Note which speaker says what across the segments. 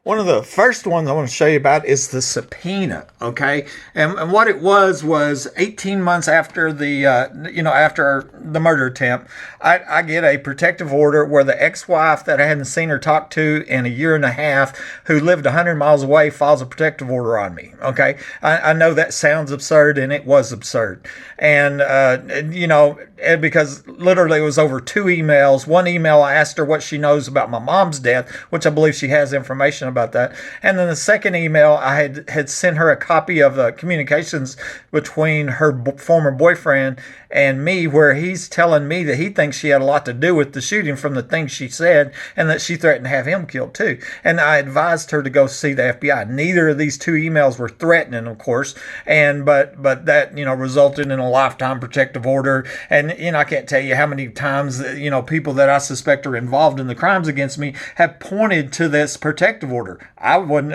Speaker 1: One of the first ones I want to show you about is the subpoena, okay? And what it was 18 months after after the murder attempt, I get a protective order where the ex-wife that I hadn't seen or talked to in a year and a half, who lived 100 miles away, files a protective order on me, okay? I know that sounds absurd, and it was absurd. And because literally it was over 2 emails. One email, I asked her what she knows about my mom's death, which I believe she has information about that. And then the second email, I had sent her a copy of the communications between her former boyfriend and me, where he's telling me that he thinks she had a lot to do with the shooting from the things she said, and that she threatened to have him killed too. And I advised her to go see the FBI. Neither of these 2 emails were threatening, of course, but that resulted in a lifetime protective order. And I can't tell you how many times people that I suspect are involved in the crimes against me have pointed to this protective order. I wouldn't,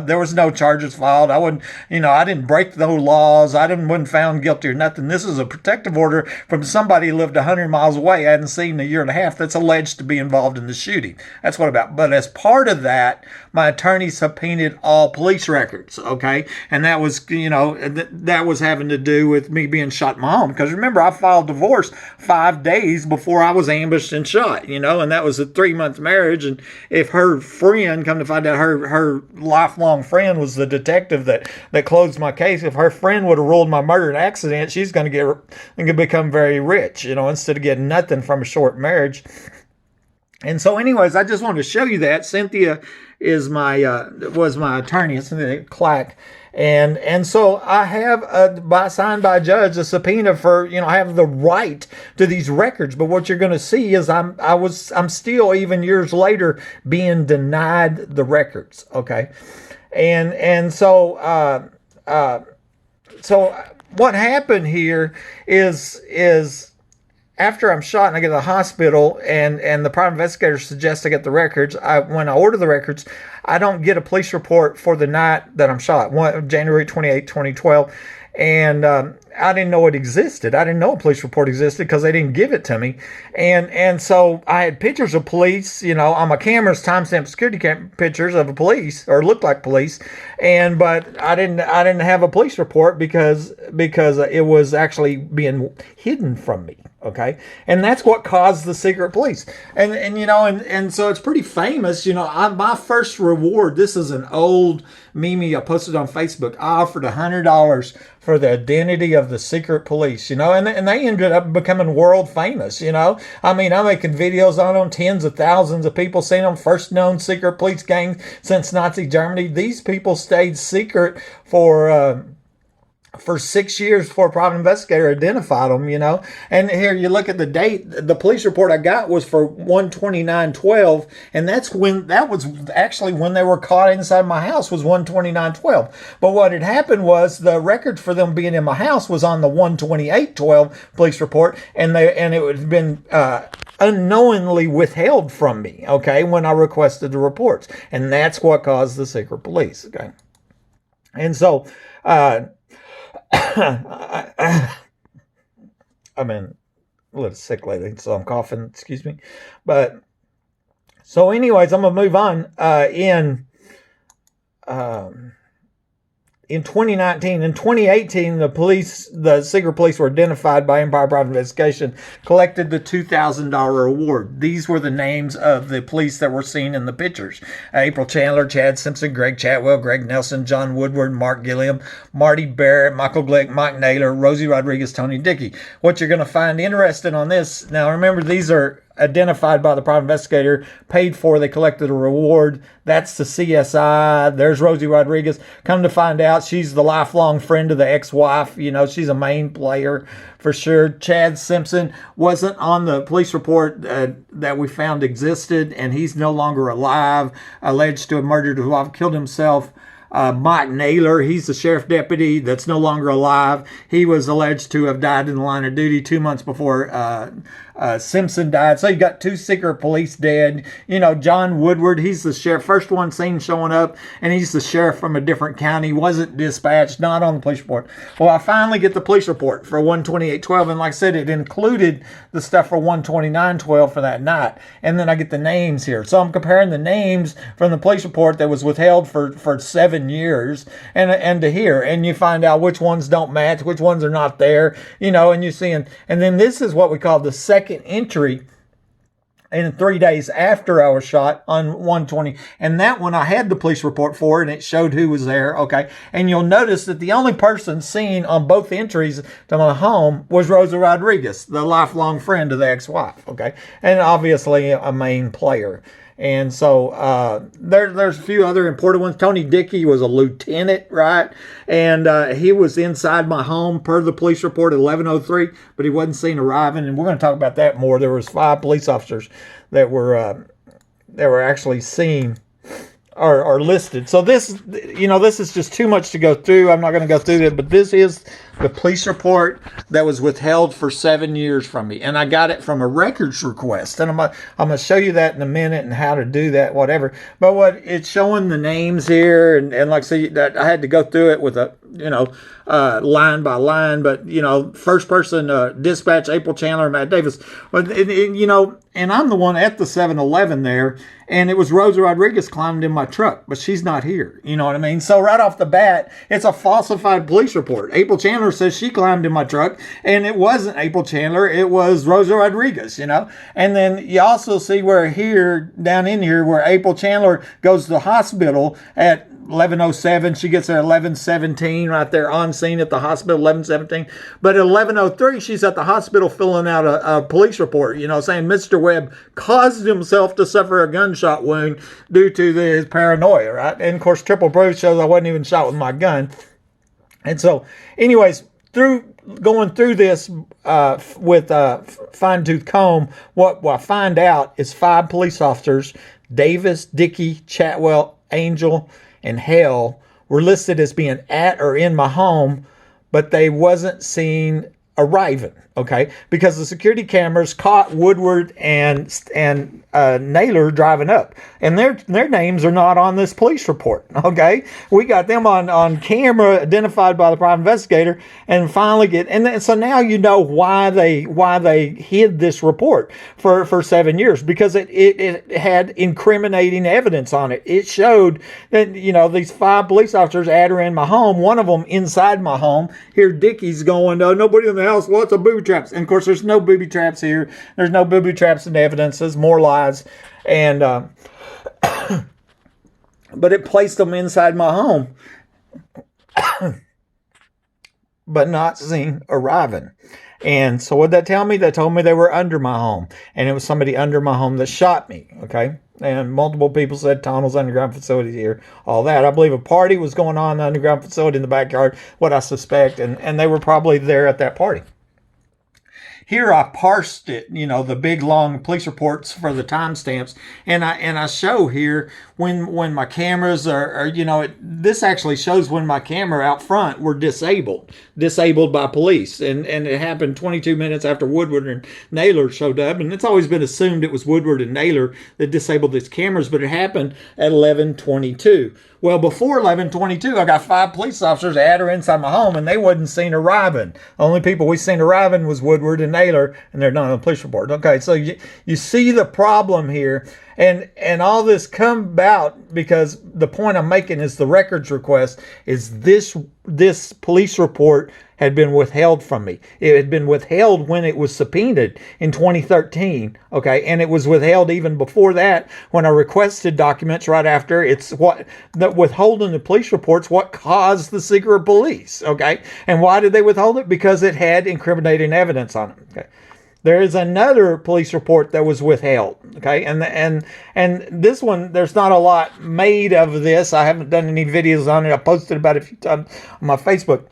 Speaker 1: there was no charges filed. I wouldn't, I didn't break no laws. Wasn't found guilty or nothing. This is a protective order from somebody who lived 100 miles away, I hadn't seen in a year and a half, that's alleged to be involved in the shooting. That's what about. But as part of that, my attorney subpoenaed all police records, okay? And that was, that was having to do with me being shot in my home. Because remember, I filed divorce 5 days before I was ambushed and shot, and that was a 3-month marriage. And if her friend, come to find out her lifelong friend was the detective that closed my case, if her friend would have ruled my murder an accident, she's going to become very rich, instead of getting nothing from a short marriage. And so anyways, I just wanted to show you that. Cynthia is was my attorney, Cynthia Clack. And so I have signed by a judge a subpoena for, I have the right to these records. But what you're going to see is I'm still, even years later, being denied the records. Okay. And so what happened here is after I'm shot and I get to the hospital and the private investigator suggests I get the records, when I order the records, I don't get a police report for the night that I'm shot, January 28, 2012. And I didn't know it existed. I didn't know a police report existed because they didn't give it to me. And so I had pictures of police, on my cameras, timestamp security pictures of a police, or looked like police. But I didn't have a police report because it was actually being hidden from me. Okay. And that's what caused the secret police. And so it's pretty famous. My first reward, this is an old meme I posted on Facebook. I offered $100 for the identity of the secret police, and they ended up becoming world famous, I'm making videos on them, tens of thousands of people seeing them, first known secret police gang since Nazi Germany. These people stayed secret for 6 years before a private investigator identified them, And here you look at the date. The police report I got was for 1/29/12, and that was actually when they were caught inside my house, was 1/29/12. But what had happened was the record for them being in my house was on the 1/28/12 police report, and it had been unknowingly withheld from me, okay, when I requested the reports. And that's what caused the secret police, okay? And so I've been a little sick lately, so I'm coughing, excuse me. But so anyways, I'm going to move on. In 2019, in 2018, the secret police were identified by Empire Private Investigation, collected the $2,000 award. These were the names of the police that were seen in the pictures: April Chandler, Chad Simpson, Greg Chatwell, Greg Nelson, John Woodward, Mark Gilliam, Marty Barrett, Michael Glick, Mike Naylor, Rosie Rodriguez, Tony Dickey. What you're going to find interesting on this, now remember, these are identified by the private investigator, paid for, they collected a reward. That's the CSI. There's Rosie Rodriguez. Come to find out, she's the lifelong friend of the ex-wife. She's a main player for sure. Chad Simpson wasn't on the police report that we found existed, and he's no longer alive, alleged to have murdered his wife, killed himself. Mike Naylor, he's the sheriff deputy that's no longer alive. He was alleged to have died in the line of duty 2 months before Simpson died. So you got 2 secret police dead. You know, John Woodward, he's the sheriff, first one seen showing up, and he's the sheriff from a different county, wasn't dispatched, not on the police report. Well, I finally get the police report for 12812, and like I said, it included the stuff for 12912 for that night. And then I get the names here. So I'm comparing the names from the police report that was withheld for 7 years and to here. And you find out which ones don't match, which ones are not there, you know, and you're seeing. And then this is what we call the second entry in 3 days after I was shot on 120. And that one I had the police report for, and it showed who was there. Okay. And you'll notice that the only person seen on both entries to my home was Rosa Rodriguez, the lifelong friend of the ex-wife. Okay. And obviously a main player. And so there's a few other important ones. Tony Dickey was a lieutenant, right? And he was inside my home per the police report at 11:03, but he wasn't seen arriving. And we're going to talk about that more. There was 5 police officers that were actually seen or listed. So this, you know, this is just too much to go through. I'm not going to go through it, but this is the police report that was withheld for 7 years from me. And I got it from a records request. And I'm going to show you that in a minute and how to do that, whatever. But what it's showing the names here. And like I said, that I had to go through it with a, you know, line by line. But, you know, first person dispatch, April Chandler, Matt Davis. But, you know, and I'm the one at the 7-Eleven there. And it was Rosa Rodriguez climbed in my truck, but she's not here. You know what I mean? So right off the bat, it's a falsified police report. April Chandler says she climbed in my truck, and it wasn't April Chandler. It was Rosa Rodriguez, you know? And then you also see where here, down in here, where April Chandler goes to the hospital at 11:07. She gets there at 11:17, right there on scene at the hospital, 11:17. But at 11:03, she's at the hospital filling out a police report, you know, saying Mr. Webb caused himself to suffer a gunshot wound due to his paranoia, right? And of course, triple proof shows I wasn't even shot with my gun. And so, anyways, going through this with fine-tooth comb, what I find out is 5 police officers, Davis, Dickey, Chatwell, Angel, and Hale, were listed as being at or in my home, but they wasn't seen arriving. Okay, because the security cameras caught Woodward and Naylor driving up, and their names are not on this police report. Okay, we got them on camera, identified by the private investigator, and finally and so now you know why they hid this report for 7 years, because it had incriminating evidence on it. It showed that, you know, these 5 police officers at or in my home, one of them inside my home. Here Dickey's going, oh, nobody in the house, what's a booby traps? And of course, there's no booby traps here. There's no booby traps in evidence. There's more lies. And, but it placed them inside my home, but not seen arriving. And so what did that tell me? That told me they were under my home, and it was somebody under my home that shot me. Okay. And multiple people said tunnels, underground facilities here, all that. I believe a party was going on in the underground facility in the backyard, what I suspect, and they were probably there at that party. Here I parsed it, you know, the big long police reports for the timestamps, and I show here when my cameras are you know, this actually shows when my camera out front were disabled by police, and it happened 22 minutes after Woodward and Naylor showed up, and it's always been assumed it was Woodward and Naylor that disabled these cameras, but it happened at 11:22. Well, before 11:22, I got 5 police officers at or inside my home, and they wasn't seen arriving. The only people we seen arriving was Woodward and Naylor, and they're not on the police report. Okay, so you see the problem here, and all this come about because the point I'm making is the records request is this police report had been withheld from me. It had been withheld when it was subpoenaed in 2013, okay? And it was withheld even before that when I requested documents right after. It's what the withholding the police reports what caused the secret police, okay? And why did they withhold it? Because it had incriminating evidence on it, okay? There is another police report that was withheld, okay? And this one, there's not a lot made of this. I haven't done any videos on it. I posted about it a few times on my Facebook.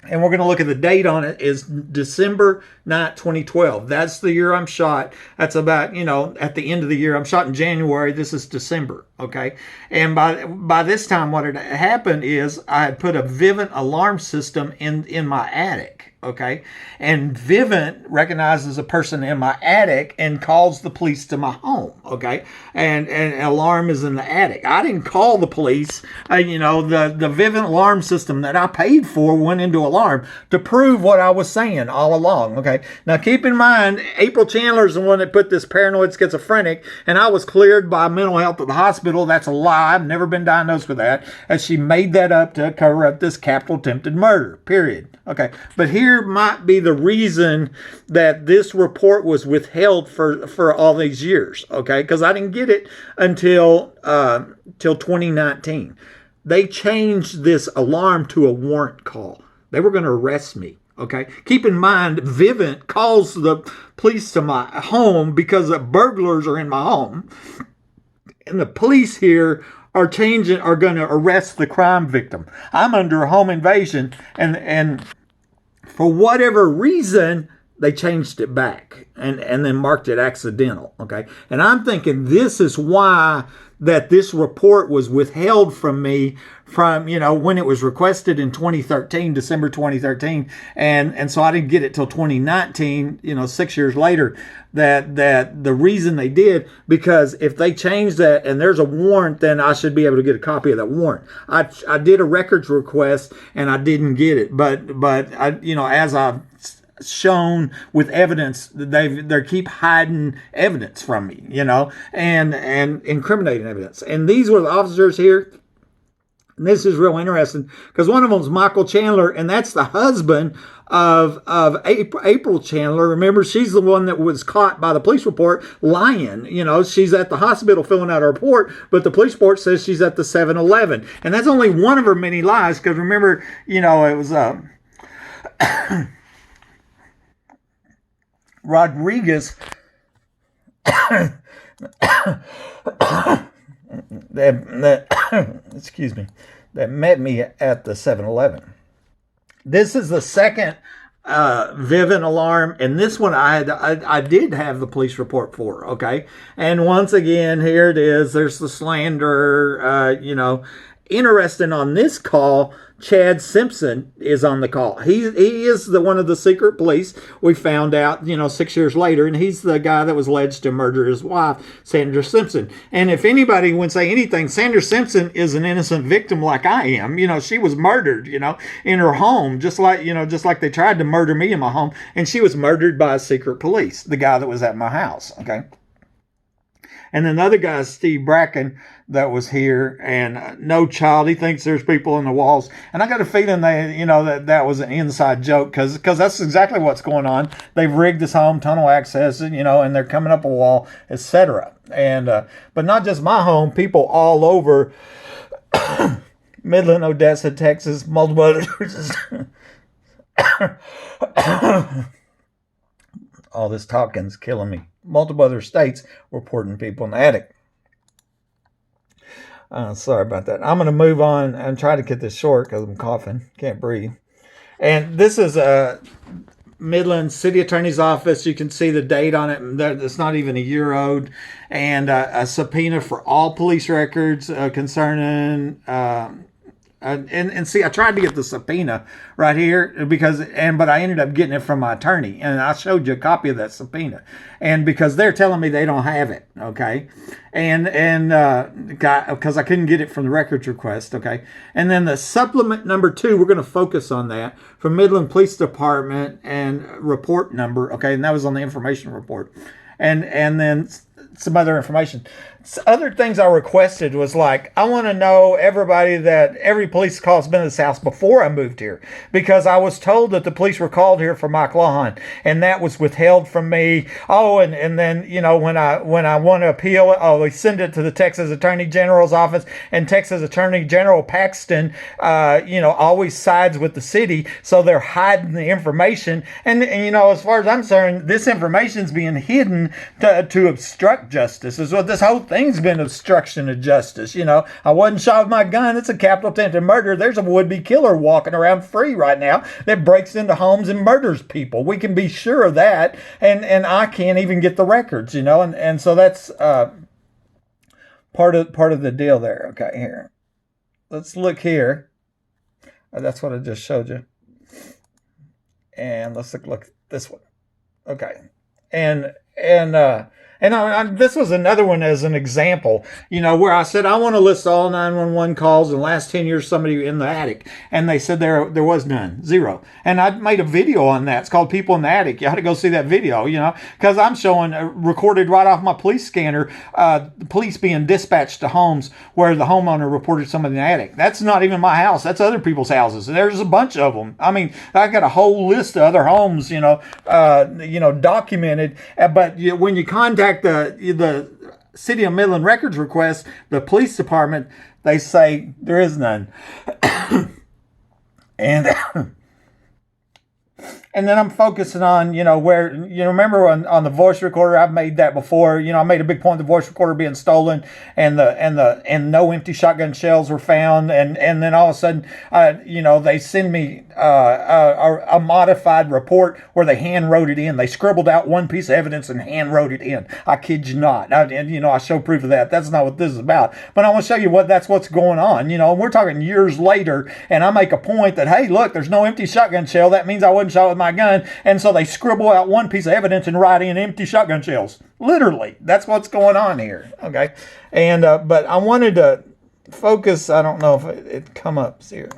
Speaker 1: And we're going to look at the date on it is December 9th, 2012. That's the year I'm shot. That's about, you know, at the end of the year. I'm shot in January. This is December, okay? And by this time, what had happened is I had put a Vivint alarm system in my attic, okay? And Vivint recognizes a person in my attic and calls the police to my home, okay? And an alarm is in the attic. I didn't call the police. You know, the Vivint alarm system that I paid for went into alarm to prove what I was saying all along, okay? Now, keep in mind, April Chandler's the one that put this paranoid schizophrenic, and I was cleared by mental health at the hospital. That's a lie. I've never been diagnosed with that. And she made that up to cover up this capital attempted murder, period. Okay, but here might be the reason that this report was withheld for all these years, okay? Because I didn't get it until 2019. They changed this alarm to a warrant call. They were going to arrest me, okay? Keep in mind, Vivint calls the police to my home because the burglars are in my home. And the police here are going to arrest the crime victim. I'm under a home invasion, and for whatever reason, they changed it back and then marked it accidental, okay? And I'm thinking this is why that this report was withheld from me from, you know, when it was requested in 2013, December 2013, and so I didn't get it till 2019, you know, 6 years later. That the reason they did, because if they change that and there's a warrant, then I should be able to get a copy of that warrant. I did a records request and I didn't get it, but I, you know, as I've shown with evidence, they keep hiding evidence from me, you know, and incriminating evidence. And these were the officers here. And this is real interesting because one of them is Michael Chandler, and that's the husband of April Chandler. Remember, she's the one that was caught by the police report lying. You know, she's at the hospital filling out her report, but the police report says she's at the 7-Eleven. And that's only one of her many lies, because remember, you know, it was Rodriguez excuse me, that met me at the 7-Eleven. This is the second Vivint alarm, and this one I did have the police report for, okay? And once again, here it is. There's the slander, you know. Interesting on this call, Chad Simpson is on the call. He is one of the secret police we found out, you know, 6 years later, and he's the guy that was alleged to murder his wife, Sandra Simpson. And if anybody would say anything, Sandra Simpson is an innocent victim like I am. You know, she was murdered, you know, in her home, just like they tried to murder me in my home, and she was murdered by a secret police, the guy that was at my house, okay? And then the other guy is Steve Bracken that was here, and no child. He thinks there's people in the walls. And I got a feeling that was an inside joke, because that's exactly what's going on. They've rigged this home, tunnel access, you know, and they're coming up a wall, etc. And but not just my home, people all over Midland, Odessa, Texas, multiple others. All this talking's killing me. Multiple other states reporting people in the attic. Sorry about that. I'm going to move on and try to get this short because I'm coughing. Can't breathe. And this is a Midland City Attorney's Office. You can see the date on it. It's not even a year old. And a subpoena for all police records concerning... And see, I tried to get the subpoena right here but I ended up getting it from my attorney, and I showed you a copy of that subpoena, and because they're telling me they don't have it, okay, and because I couldn't get it from the records request, okay, and then the supplement number 2, we're going to focus on that, from Midland Police Department, and report number, okay, and that was on the information report, and then some other information. Other things I requested was like, I want to know every police call has been to this house before I moved here, because I was told that the police were called here for Mike Lawhon, and that was withheld from me. Oh, and then, you know, when I want to appeal it, they send it to the Texas Attorney General's office, and Texas Attorney General Paxton, you know, always sides with the city, so they're hiding the information. And you know, as far as I'm concerned, this information's being hidden to obstruct justice. Is what this whole thing's been, obstruction of justice. You know, I wasn't shot with my gun. It's a capital attempted murder. There's a would-be killer walking around free right now that breaks into homes and murders people. We can be sure of that. And I can't even get the records, you know, and so that's part of the deal there. Okay, here. Let's look here. That's what I just showed you. And let's look this one. Okay. And this was another one as an example, where I said I want to list all 911 calls in the last 10 years, somebody in the attic, and they said there was none, zero. And I made a video on that. It's called People in the Attic. You had to go see that video, because I'm showing recorded right off my police scanner, the police being dispatched to homes where the homeowner reported somebody in the attic. That's not even my house. That's other people's houses. There's a bunch of them. I mean, I got a whole list of other homes, documented. But when you contact the City of Midland records request, the police department, they say there is none. and And then I'm focusing on, where, remember on the voice recorder, I've made that before. I made a big point of the voice recorder being stolen, and no empty shotgun shells were found. And then all of a sudden, they send me a modified report where they hand wrote it in. They scribbled out one piece of evidence and hand wrote it in. I kid you not. I show proof of that. That's not what this is about. But I want to show you what's going on. We're talking years later, and I make a point that, hey, look, there's no empty shotgun shell. That means I wasn't shot with my gun. And so they scribble out one piece of evidence and write in empty shotgun shells. Literally, that's what's going on here. Okay. And but I wanted to focus. I don't know if it come up here.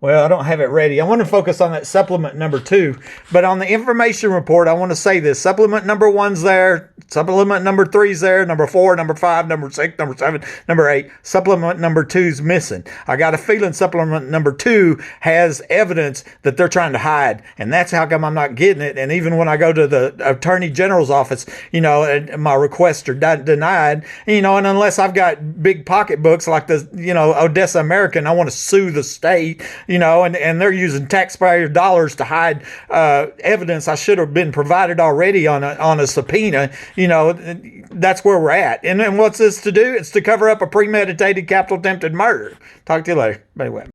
Speaker 1: Well, I don't have it ready. I want to focus on that supplement number 2. But on the information report, I want to say this. Supplement number 1's there. Supplement number 3's there. Number 4, number 5, number 6, number 7, number 8. Supplement number 2's missing. I got a feeling supplement number 2 has evidence that they're trying to hide. And that's how come I'm not getting it. And even when I go to the Attorney General's office, and my requests are denied, and unless I've got big pocketbooks like the, Odessa American, I want to sue the state, and they're using taxpayer dollars to hide evidence I should have been provided already on a subpoena. That's where we're at. And what's this to do? It's to cover up a premeditated capital attempted murder. Talk to you later. Anyway.